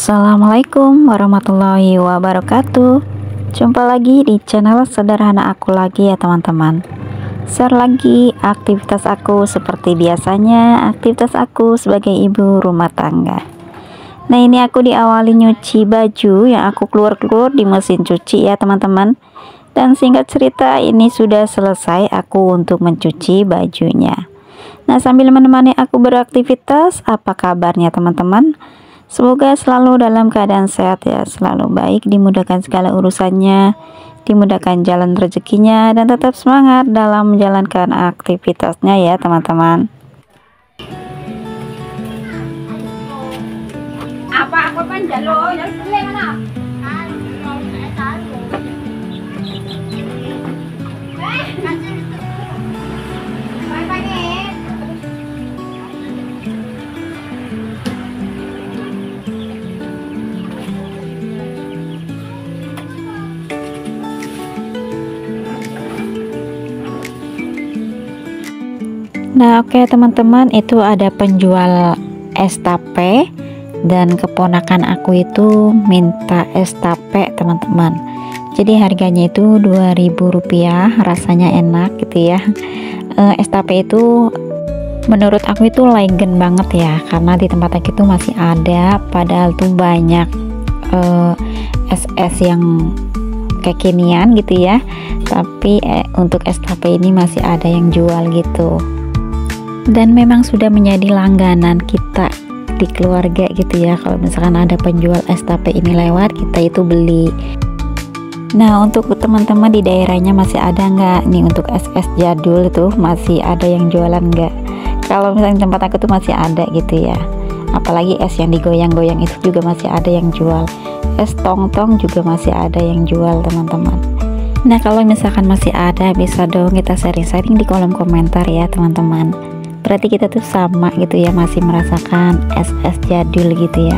Assalamualaikum warahmatullahi wabarakatuh. Jumpa lagi di channel sederhana aku lagi ya teman-teman. Share lagi aktivitas aku seperti biasanya, aktivitas aku sebagai ibu rumah tangga. Nah, ini aku diawali nyuci baju yang aku keluar-keluar di mesin cuci ya teman-teman. Dan singkat cerita, ini sudah selesai aku untuk mencuci bajunya. Nah, sambil menemani aku beraktivitas, apa kabarnya teman-teman? Semoga selalu dalam keadaan sehat ya, selalu baik, dimudahkan segala urusannya, dimudahkan jalan rezekinya, dan tetap semangat dalam menjalankan aktivitasnya ya teman-teman. Apa aku panjang lo, yang seleng mana? Nah, oke teman-teman, itu ada penjual es tape dan keponakan aku itu minta es tape teman-teman. Jadi harganya itu Rp2.000, rasanya enak gitu ya. Es tape itu menurut aku itu legend banget ya, karena di tempat aku itu masih ada, padahal tuh banyak es-es yang kekinian gitu ya, tapi untuk es tape ini masih ada yang jual gitu. Dan memang sudah menjadi langganan kita di keluarga gitu ya, kalau misalkan ada penjual es tape ini lewat, kita itu beli. Nah, untuk teman-teman di daerahnya masih ada nggak nih untuk es-es jadul itu, masih ada yang jualan nggak? Kalau misalnya tempat aku tuh masih ada gitu ya, apalagi es yang digoyang-goyang itu juga masih ada yang jual. Es tong-tong juga masih ada yang jual teman-teman. Nah, kalau misalkan masih ada, bisa dong kita sharing-sharing di kolom komentar ya teman-teman. Berarti kita tuh sama gitu ya, masih merasakan es-es jadul gitu ya.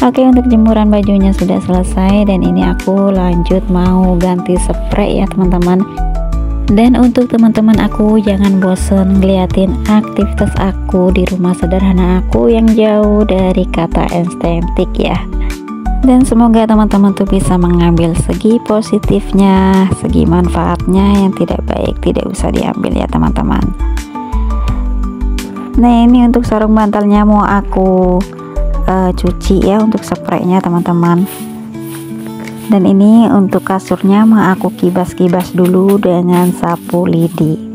Oke, untuk jemuran bajunya sudah selesai, dan ini aku lanjut mau ganti spray ya teman-teman. Dan untuk teman-teman aku, jangan bosen ngeliatin aktivitas aku di rumah sederhana aku yang jauh dari kata estetik ya. Dan semoga teman-teman tuh bisa mengambil segi positifnya, segi manfaatnya, yang tidak baik tidak usah diambil ya teman-teman. Nah, ini untuk sarung bantalnya mau aku cuci ya, untuk spraynya teman-teman. Dan ini untuk kasurnya mau aku kibas-kibas dulu dengan sapu lidi.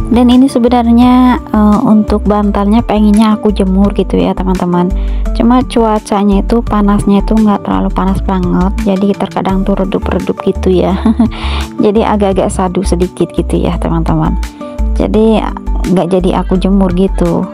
Dan ini sebenarnya untuk bantalnya pengennya aku jemur gitu ya teman-teman, cuma cuacanya itu panasnya itu nggak terlalu panas banget, jadi terkadang tuh redup-redup gitu ya. Jadi agak-agak sadu sedikit gitu ya teman-teman, jadi nggak jadi aku jemur gitu.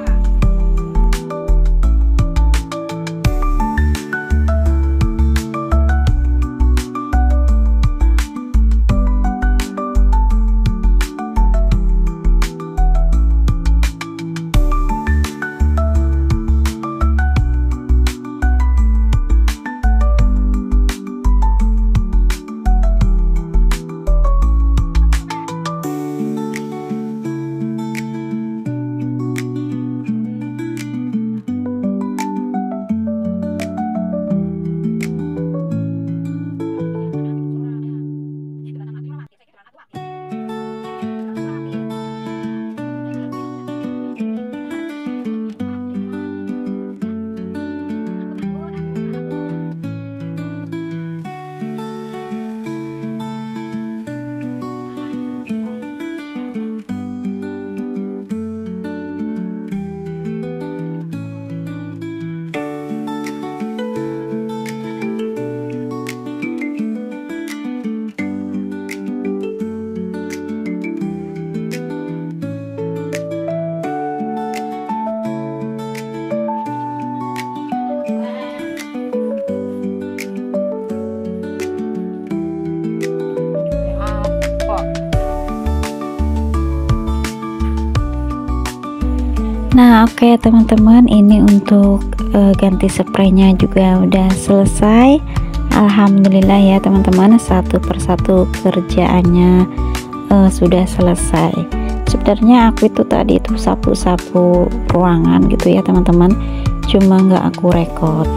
Nah oke teman-teman, ini untuk ganti spraynya juga udah selesai. Alhamdulillah ya teman-teman, satu persatu kerjaannya sudah selesai. Sebenarnya aku itu tadi itu sapu-sapu ruangan gitu ya teman-teman, cuma nggak aku rekod.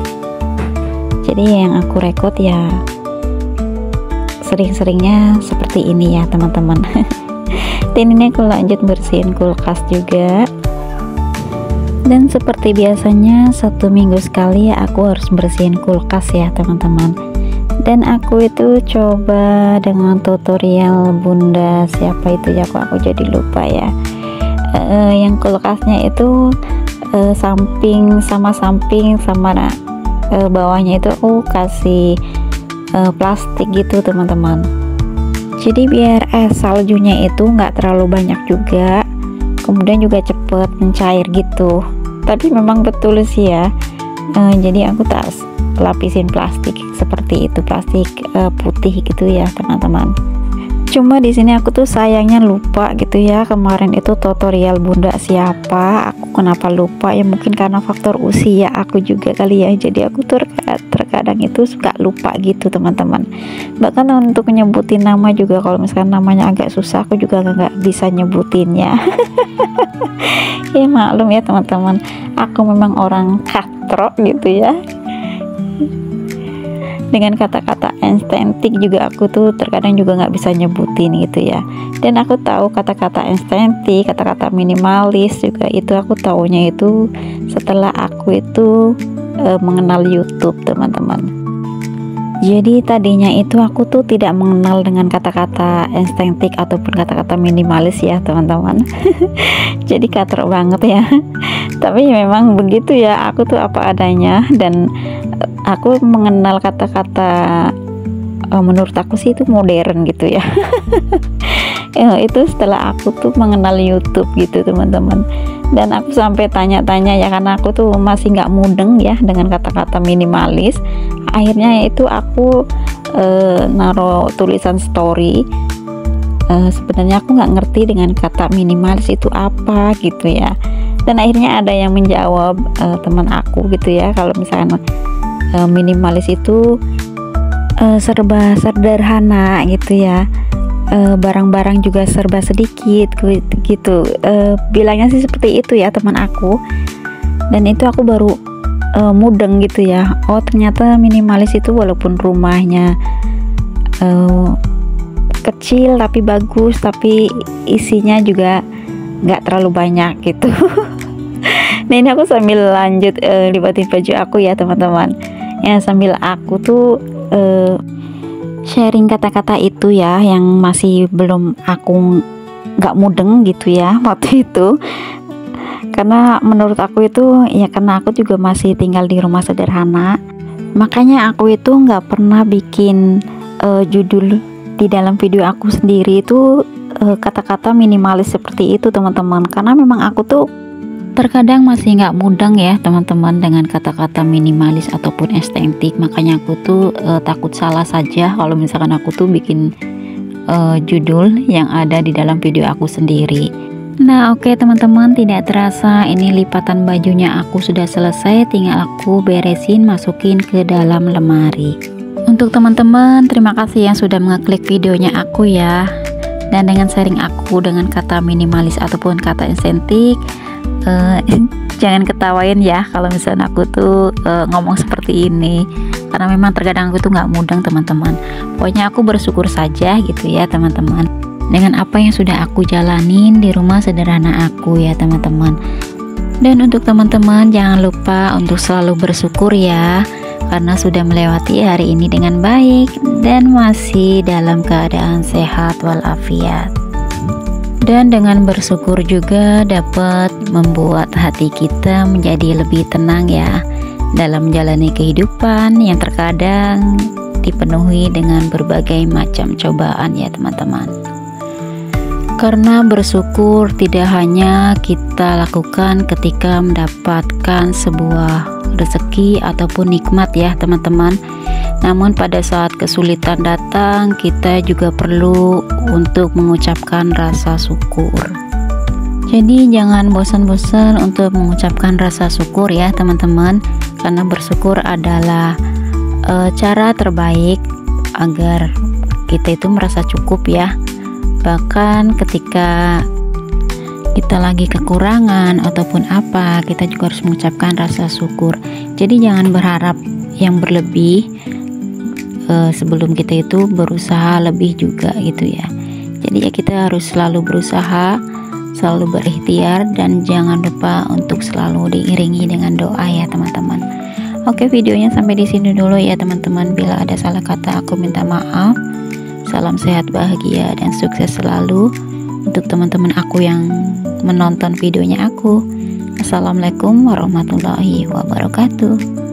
Jadi yang aku rekod ya sering-seringnya seperti ini ya teman-teman. Dan ini aku lanjut bersihin kulkas juga. Dan seperti biasanya 1 minggu sekali ya aku harus bersihin kulkas ya teman-teman. Dan aku itu coba dengan tutorial bunda siapa itu ya, kok aku jadi lupa ya. Yang kulkasnya itu samping sama bawahnya itu aku kasih plastik gitu teman-teman. Jadi biar saljunya itu nggak terlalu banyak juga, kemudian juga cepet mencair gitu. Tapi memang betul sih ya, jadi aku tak lapisin plastik seperti itu, plastik putih gitu ya teman-teman. Cuma di sini aku tuh sayangnya lupa gitu ya, kemarin itu tutorial bunda siapa, aku kenapa lupa ya, mungkin karena faktor usia aku juga kali ya. Jadi aku tuh terkadang itu suka lupa gitu teman-teman. Bahkan untuk nyebutin nama juga, kalau misalkan namanya agak susah aku juga nggak bisa nyebutinnya. Ya maklum ya teman-teman, aku memang orang katrok gitu ya. Dengan kata-kata estetik juga aku tuh terkadang juga nggak bisa nyebutin gitu ya. Dan aku tahu kata-kata estetik, kata-kata minimalis juga itu aku taunya itu setelah aku itu mengenal YouTube teman-teman. Jadi tadinya itu aku tuh tidak mengenal dengan kata-kata estetik ataupun kata-kata minimalis ya teman-teman. Jadi katrok banget ya. Tapi memang begitu ya, aku tuh apa adanya. Dan aku mengenal kata-kata menurut aku sih itu modern gitu ya. Itu setelah aku tuh mengenal YouTube gitu teman-teman. Dan aku sampai tanya-tanya ya, karena aku tuh masih nggak mudeng ya dengan kata-kata minimalis. Akhirnya itu aku naruh tulisan story. Sebenarnya aku nggak ngerti dengan kata minimalis itu apa gitu ya. Dan akhirnya ada yang menjawab, teman aku gitu ya, kalau misalnya minimalis itu serba sederhana gitu ya, barang-barang juga serba sedikit gitu, bilangnya sih seperti itu ya teman aku. Dan itu aku baru mudeng gitu ya, oh ternyata minimalis itu walaupun rumahnya kecil tapi bagus, tapi isinya juga nggak terlalu banyak gitu. Nah ini aku sambil lanjut libatin baju aku ya teman-teman ya, sambil aku tuh sharing kata-kata itu ya yang masih belum aku nggak mudeng gitu ya waktu itu. Karena menurut aku itu ya, karena aku juga masih tinggal di rumah sederhana, makanya aku itu nggak pernah bikin judul di dalam video aku sendiri itu kata-kata minimalis seperti itu teman-teman. Karena memang aku tuh terkadang masih nggak mudeng ya teman-teman dengan kata-kata minimalis ataupun estetik. Makanya aku tuh takut salah saja kalau misalkan aku tuh bikin judul yang ada di dalam video aku sendiri. Nah oke teman-teman, tidak terasa ini lipatan bajunya aku sudah selesai, tinggal aku beresin masukin ke dalam lemari. Untuk teman-teman, terima kasih yang sudah mengeklik videonya aku ya. Dan dengan sharing aku dengan kata minimalis ataupun kata estetik, jangan ketawain ya kalau misalnya aku tuh ngomong seperti ini, karena memang terkadang aku tuh nggak mudeng teman-teman. Pokoknya aku bersyukur saja gitu ya teman-teman dengan apa yang sudah aku jalanin di rumah sederhana aku ya teman-teman. Dan untuk teman-teman jangan lupa untuk selalu bersyukur ya, karena sudah melewati hari ini dengan baik dan masih dalam keadaan sehat walafiat. Dan dengan bersyukur juga dapat membuat hati kita menjadi lebih tenang ya dalam menjalani kehidupan yang terkadang dipenuhi dengan berbagai macam cobaan ya teman-teman. Karena bersyukur tidak hanya kita lakukan ketika mendapatkan sebuah rezeki ataupun nikmat ya teman-teman, namun pada saat kesulitan datang kita juga perlu untuk mengucapkan rasa syukur. Jadi jangan bosan-bosan untuk mengucapkan rasa syukur ya teman-teman, karena bersyukur adalah cara terbaik agar kita itu merasa cukup ya. Bahkan ketika kita lagi kekurangan ataupun apa, kita juga harus mengucapkan rasa syukur. Jadi jangan berharap yang berlebih sebelum kita itu berusaha lebih juga gitu ya. Jadi ya kita harus selalu berusaha, selalu berikhtiar, dan jangan lupa untuk selalu diiringi dengan doa ya teman-teman. Oke, videonya sampai di sini dulu ya teman-teman. Bila ada salah kata aku minta maaf. Salam sehat, bahagia, dan sukses selalu untuk teman-teman aku yang menonton videonya aku. Assalamualaikum warahmatullahi wabarakatuh.